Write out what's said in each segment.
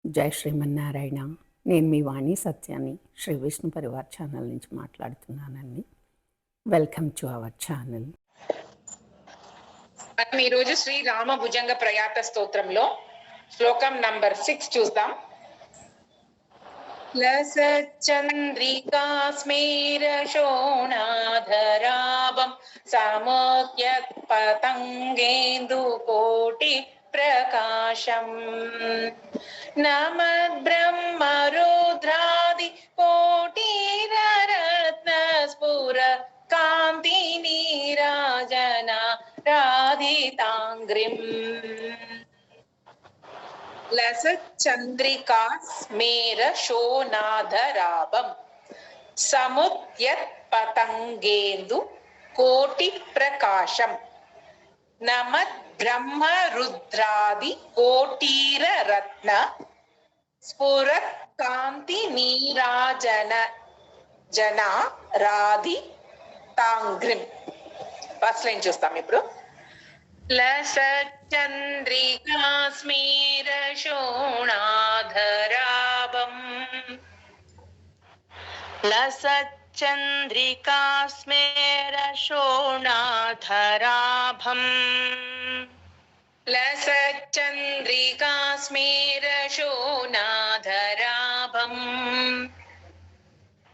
జై శ్రీమన్నారాయణ. నేను మీ వాణి సత్యాన్ని శ్రీ విష్ణు పరివార్ ఛానల్ నుంచి మాట్లాడుతున్నానండి. Welcome to our channel. మనం ఈరోజు శ్రీ రామ భుజంగ ప్రయాత స్తోత్రంలో శ్లోకం నంబర్ 6 చూద్దాం. లసచంద్రికా స్మేర శోణాధరాభం సమోక్యత్ పతంగేందు కోటి ప్రకాశం నమద్బ్రహ్మ రుద్రాది కోటిరత్న స్ఫుర కాంతి నీరాజన రాధితాంగ్రిం. లసచంద్రికా స్మేర శోణాధరాభం సముద్యత్ పతంగేందు కోటి ప్రకాశం నమద్ బ్రహ్మ రుద్రాది కోటీర రత్న స్ఫురత్ కాంతి నీరాజన జన రాధి తాంగ్రిం. ఫస్ట్ లైన్ చూస్తాం ఇప్పుడు. లసచంద్రికా స్మేర శోణాధరాభం లసచంద్రికా స్మేర శోణాధరాభం లసచంద్రికా స్మేర శోణాధరాభం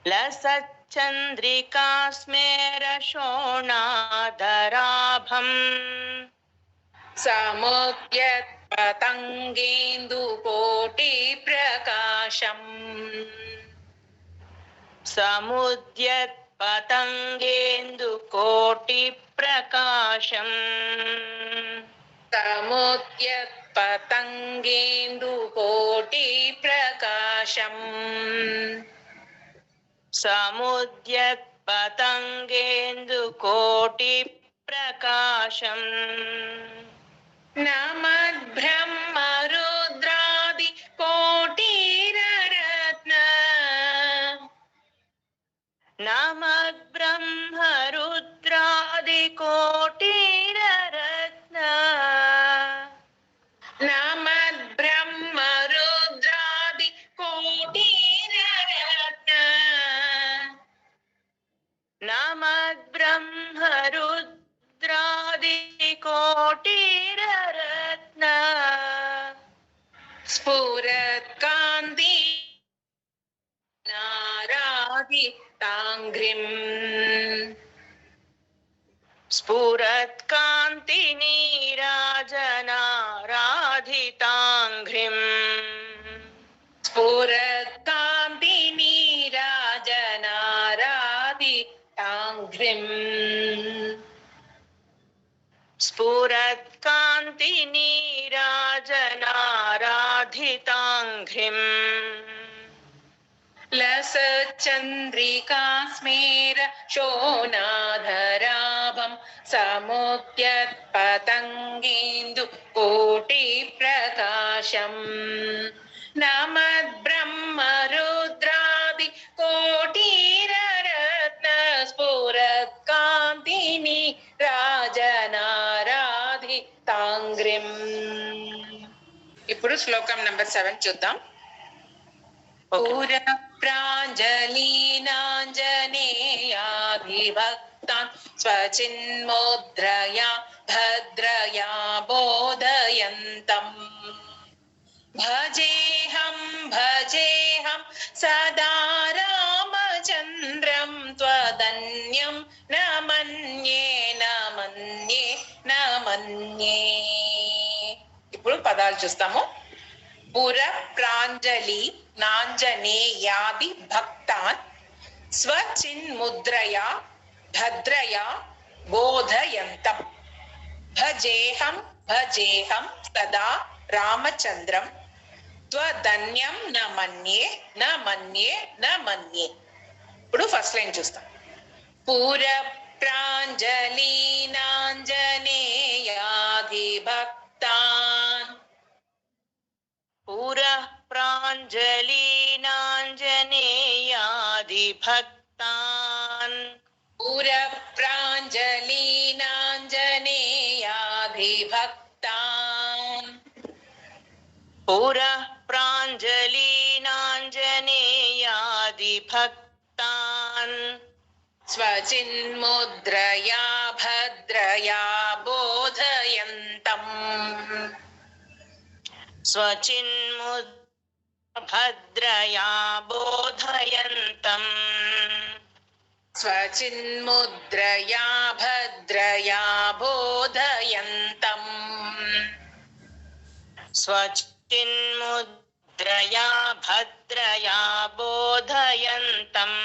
లసచంద్రికా స్మేర శోణాధరాభం సముద్యత్ పతంగేందు కోటి ప్రకాశం సముద్యత్ పతంగేందు కోటి ప్రకాశం సముద్యత్ పతంగేందు కోటి ప్రకాశం సముద్యత్ పతంగేందు కోటి ప్రకాశం నమద్బ్రహ్మ రుద్రాది కోటిరత్న నమద్బ్రహ్మ రుద్రాది కోటిరత్న నమద్బ్రహ్మ రుద్రాది కోటిరత్న నమద్బ్రహ్మ రుద్రాది కోటిరత్న స్ఫురత్ కాంతి నారాధితాంగ్రిం స్ఫురత్ కాంతి నీరాజనారాధితాంగ్రిం స్ఫురత్ కాంతి నీరాజనారాధితాంగ్రిం స్ఫురత్ కాంతి నీరాజనారాధితాంగ్రిం లసచంద్రికా స్మేర శోణాధరాభం సముద్యత్ పతంగేందు కోటి ప్రకాశం నమద్బ్రహ్మ రుద్రాది కోటిరత్న స్ఫురత్ కాంతి నీరాజనారాధితాంగ్రిం. ఇప్పుడు శ్లోకం నంబర్ 7 చూద్దాం. పురప్రాంజలీనాంజనేయాభిభక్తాన్ స్వచిన్ముద్రయా భద్రయా బోధయంతం భజేహం భజేహం సదా రామచంద్రం త్వదన్యం న మన్యే న మన్యే న మన్యే. ఇప్పుడు పదాలు చూస్తాము. పుర ప్రాంజలి నాంజనేయాది భక్తాన్ స్వచిన్ముద్రయా భద్రయా బోధయంతం భజేహం భజేహం సదా రామచంద్రం త్వదన్యం న మన్యే న మన్యే న మన్యే. ఇప్పుడు ఫస్ట్ లైన్ చూస్తాం. పుర ప్రాంజలి నాంజనేయాది భక్తాన్ పురః ప్రాంజలీనాంజనేయాది భక్తాన్ పురః ప్రాంజలీనాంజనేయాది భక్తాన్ పురః प्राञ्जलीनाञ्जनेयादिभक्तान् स्वचिन्मुद्रया भद्रया बोधयन्तम् स्वचिन्मुद्रया बोधयन्तम् स्वचिन्मुद्रया भद्रया बोधयन्तम् स्वचिन्मुद्रया भद्रया बोधयन्तम्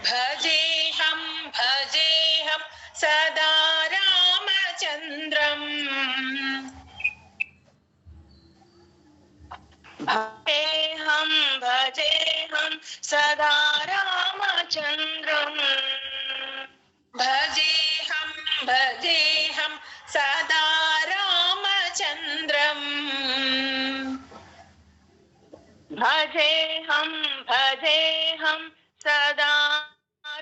भजेऽहं भजेऽहं सदा रामचन्द्रम् भजेऽहं भजेऽहं सदा रामचन्द्रम् भजेऽहं भजेऽहं सदा रामचन्द्रम् भजेऽहं भजेऽहं सदा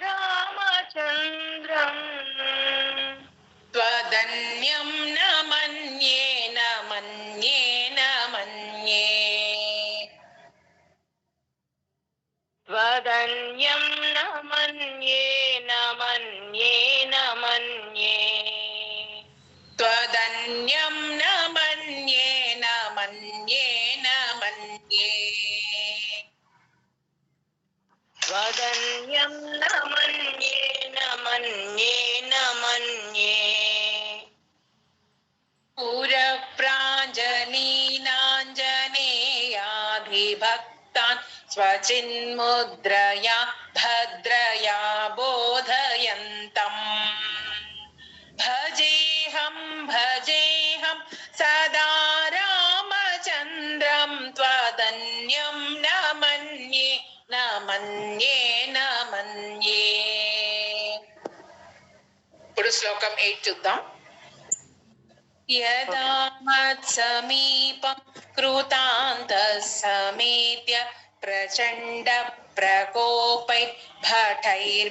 रामचन्द्रम् त्वदन्यं न मन्ये न मन्ये न मन्ये त्वदन्यं न मन्ये न मन्ये न मन्ये त्वदन्यं न मन्ये न मन्ये न मन्ये त्वदन्यं न मन्ये न मन्ये न मन्ये पुरप्राञ्जलीनाञ्जनेयाधिभक्तान् स्वचिन्मुद्रया भद्रया बोधयन्तम् भजेऽहं भजेऽहं सदा रामचन्द्रं त्वदन्यं न मन्ये न मन्ये न मन्ये. ఇప్పుడు శ్లోకం 8 చూద్దాం. यदा मत्समीपं कृतान्तः समेत्य प्रचण्ड प्रकोपै भटैर्भीषयेन्मान्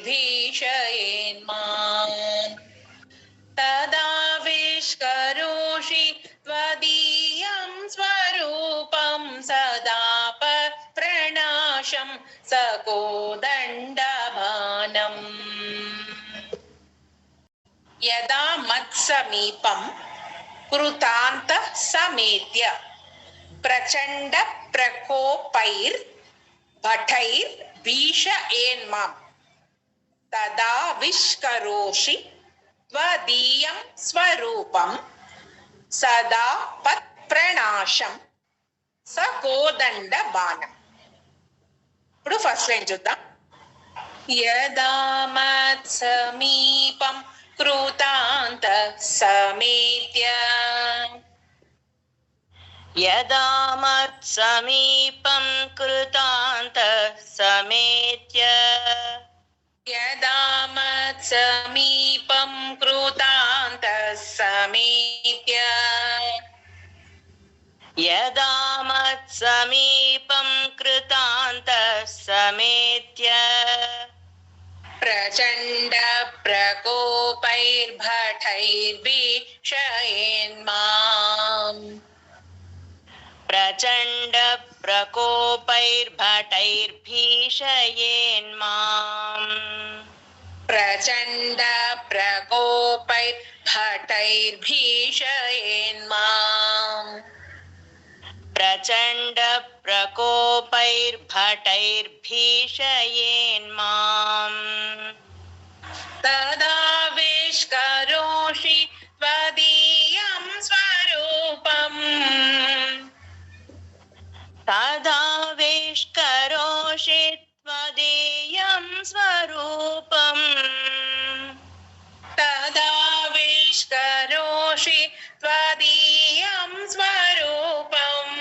तदा विष्करोषि त्वदीयं स्वरूपं सदा प्रणाशं सकोदण्डबाणम् यदा मत्समीपं कृतान्त समेत्य प्रचण्ड प्रकोपैर् भटैर् भीषयेन्माम् तदा विष्करोषि त्वदीयं स्वरूपं सदा పత్ప్రణాశం సకోదండ బాణం. ఇప్పుడు ఫస్ట్ లైన్ చూద్దాం. యదా మత్సమీపం కృతాంత సమేత్య यदा मत्समीपं कृतान्तः समेत्य यदा मत्समीपं कृतांत समेत्य यदा मत्समीपं कृतान्तः समेत्य प्रचण्ड प्रकोपैर्भटैर्भीषयेन्माम् प्रचण्ड प्रकोपैर्भटैर्भीषयेन्माम् प्रचण्ड प्रकोपैर्भटैर्भीषयेन्माम् प्रचण्ड प्रकोपैर्भटैर्भीषयेन्माम् तदा विष्करोषि त्वदीयं स्वरूपम् तदा विष्करोषि त्वदीयं स्वरूपम् तदा विष्करोषि त्वदीयं स्वरूपम्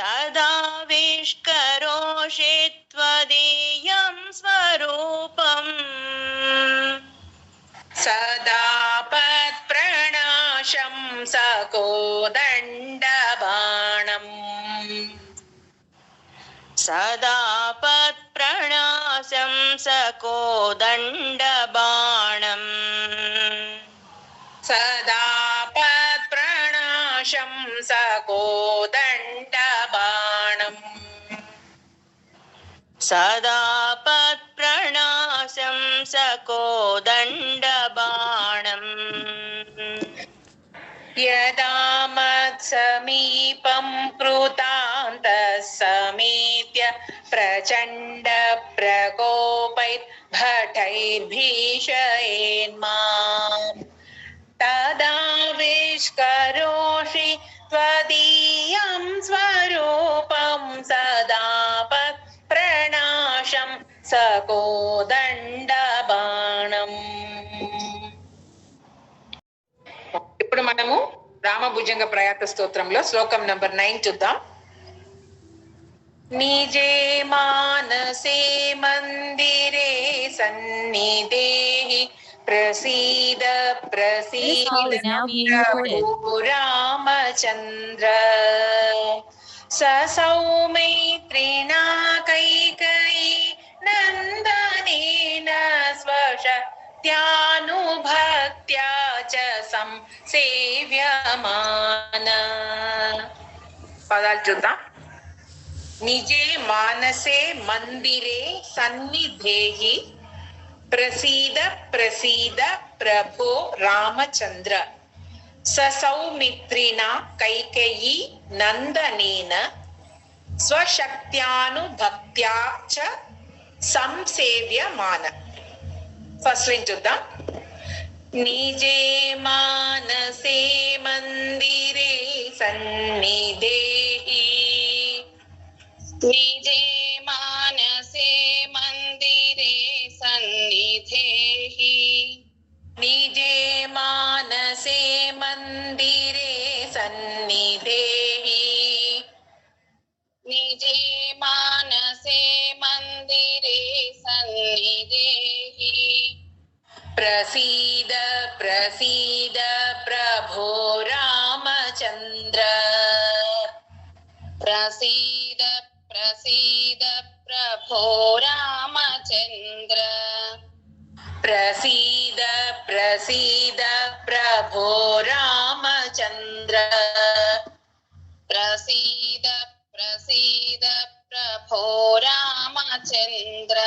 तदा विष्करोषि त्वदीयं स्वरूपम् सदा पत्प्रणाशं सकोदण्डबाणम् सदा पत्प्रणाशं सकोदण्डबाणम् सदा पत्प्रणाशं सकोदण्डबाणम् सदा पत्प्रणाशं सकोदण्डबाणम् यदा मत्समीपं कृतान्तः समेत्य प्रचण्ड प्रकोपैर्भटैर्भीषयेन्माम् तदा विष्करोषि त्वदीयं स्वरूपं सदा प्रणाशं सकोदण्डबाणम्. ఇప్పుడు మనము రామభుజంగ ప్రయాత స్తోత్రంలో శ్లోకం నంబర్ 9 చూద్దాం. నిజే మానసే మందిరే సన్నిధేహి ప్రసీద ప్రసీద ప్రభు రామచంద్ర సౌమైత్రిణా కైకయీ నందనేన స్వశక్త్యానుభక్త్యా చ సంసేవ్యమాన. పదాలు చూద్దాం. నిజే మానసే మందిరే సన్నిధేహి ప్రసీద ప్రసీద ప్రభో రామచంద్ర సౌమిత్రిణా కైకేయీ నందనేన స్వశక్త్యానుభక్త్యా చ సంసేవ్యమాన. ఫస్ట్ లైన్ చూద్దాం. నిజే మానసే మందిరే సన్నిధేహి निजे मानसे मंदिरे सन्निधेहि निजे मानसे मंदिरे सन्निधेहि निजे मानसे मंदिरे सन्निधेहि प्रसीद प्रसीद प्रभो रामचंद्र प्रसीद प्रसीद प्रभो रामचंद्र प्रसीद प्रसीद प्रभो रामचंद्र प्रसीद प्रसीद प्रभो रामचंद्र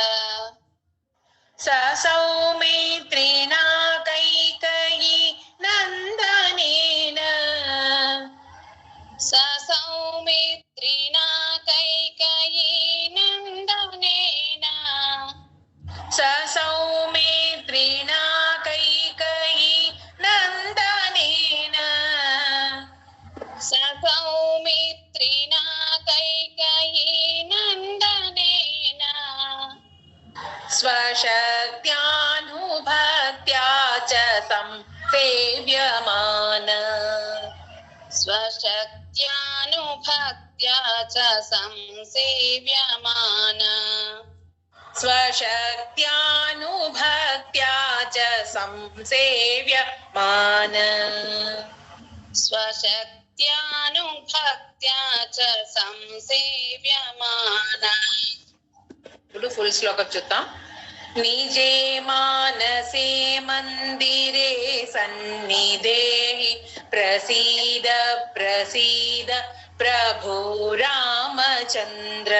सौमित्रिणा कैकेयी नंदनेन सौमित्रिणा कैकेयी नंदनेन सौमित्रिणा कैकेयी नंदनेन सौमित्रिणा कैकेयी नंदनेन स्वशक्त्यानुभक्त्या च संसेव्यमान स्वशक्त्यानुभक्त्या च संसेव्यमान स्वशक्त्यानुभक्त्या च संसेव्यमान स्वशक्त्यानुभक्त्या च संसेव्यमान. ఇప్పుడు ఫుల్ శ్లోకం చూద్దాం. నిజే మానసే మందిరే సన్నిధేహి ప్రసీద ప్రసీద ప్రభో రామచంద్ర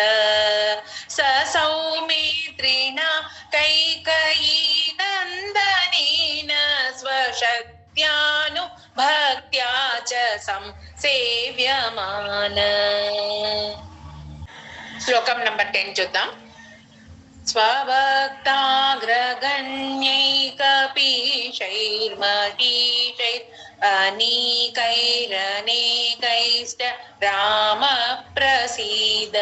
సౌమిత్రిణా కైకేయీ నందనేన స్వశక్త్యానుభక్త్యా చ సంసేవ్యమాన. శ్లోకం నంబర్ 10 చూద్దాం. स्वभक्ताग्रगण्यैकपीशैर्महीशैर् अनीकैरनेकैश्च राम प्रसीद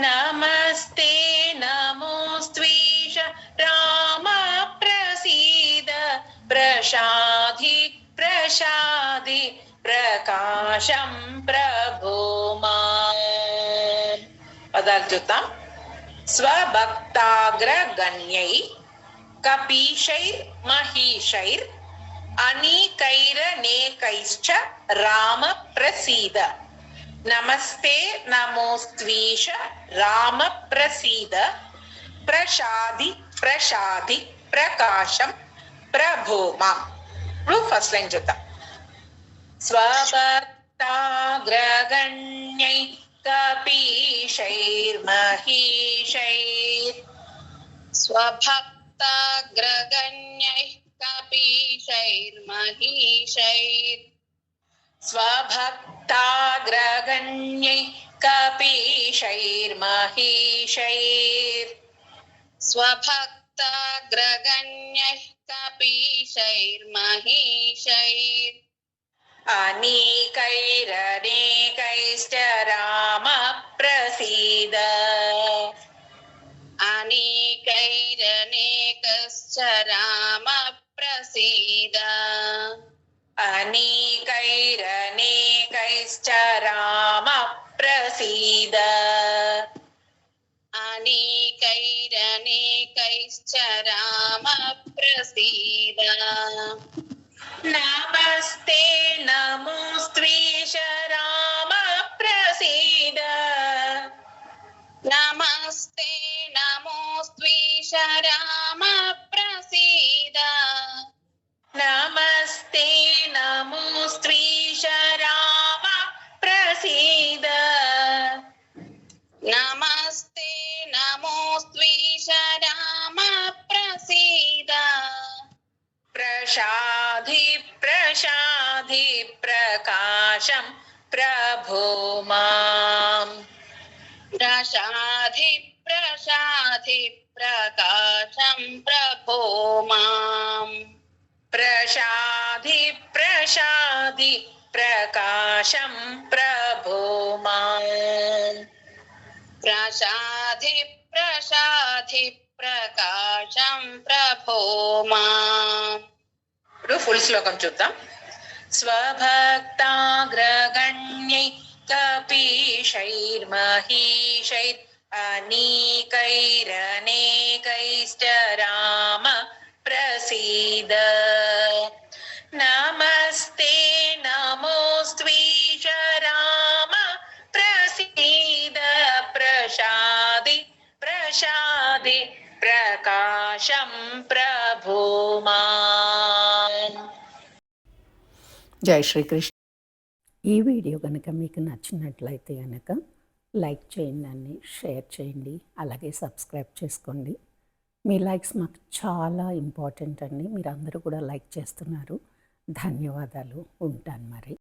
नमस्ते नमोस्त्वीश राम प्रसीद प्रसाधि प्रसादि प्रकाशं प्रभो माम्. పదాలు చూద్దాం. स्वभक्ताग्रगण्यै कपीशैर् महिषैर् अनीकैरनेकैश्च राम प्रसीद नमस्ते नमोस्त्वीश राम प्रसीद प्रसादि प्रसादि प्रकाशं प्रभो माम्. ఇప్పుడు ఫస్ట్ లైన్ చూద్దాం. स्वभक्ताग्रगण्यै कपीशैर्महीशैर् स्वभक्ताग्रगण्यैः कपीशैर्महीशैर् स्वभक्ताग्रगण्यै कपीशैर्महीशैर् स्वभक्ताग्रगण्यैः कपीशैर्महीशैर् अनीकैरनेकैश्च राम प्रसीद अनेकैरनेकश्च राम प्रसीद अनीकैरनेकैश्च राम प्रसीद अनेकैरनेकैश्च राम प्रसीद नमस्ते नमोऽस्त्वीश राम प्रसीद नमस्ते नमोऽस्त्वीश राम प्रसीद नमस्ते नमोऽस्त्वीश राम प्रसीद नमस्ते नमोऽस्त्वीश राम प्रसीद प्रसाधि प्रसाधि प्रकाशं प्रभो माम् प्रसाधि प्रसाधि प्रकाशं प्रभो माम् प्रसाधि प्रसाधि प्रकाशं प्रभो माम् प्रसाधि प्रसाधि प्रकाशं प्रभो माम् ఇప్పుడు ఫుల్ శ్లోకం చూద్దాం. స్వభక్తాగ్రగణ్యై కపీశైర్మహీశైర్ अनीकैरनेकैश्च राम प्रसीद नमस्ते नमोऽस्त्वीश राम प्रसीद प्रसादि प्रसादि प्रकाशं प्रभो माम्. జై శ్రీకృష్ణ. ఈ వీడియో కనుక మీకు నచ్చినట్లయితే కనుక లైక్ చేయండి, షేర్ చేయండి, అలాగే సబ్స్క్రైబ్ చేసుకోండి. మీ లైక్స్ మాకు చాలా ఇంపార్టెంట్ అండి. మీరు అందరూ కూడా లైక్ చేస్తున్నారు. ధన్యవాదాలు. ఉంటాను మరి.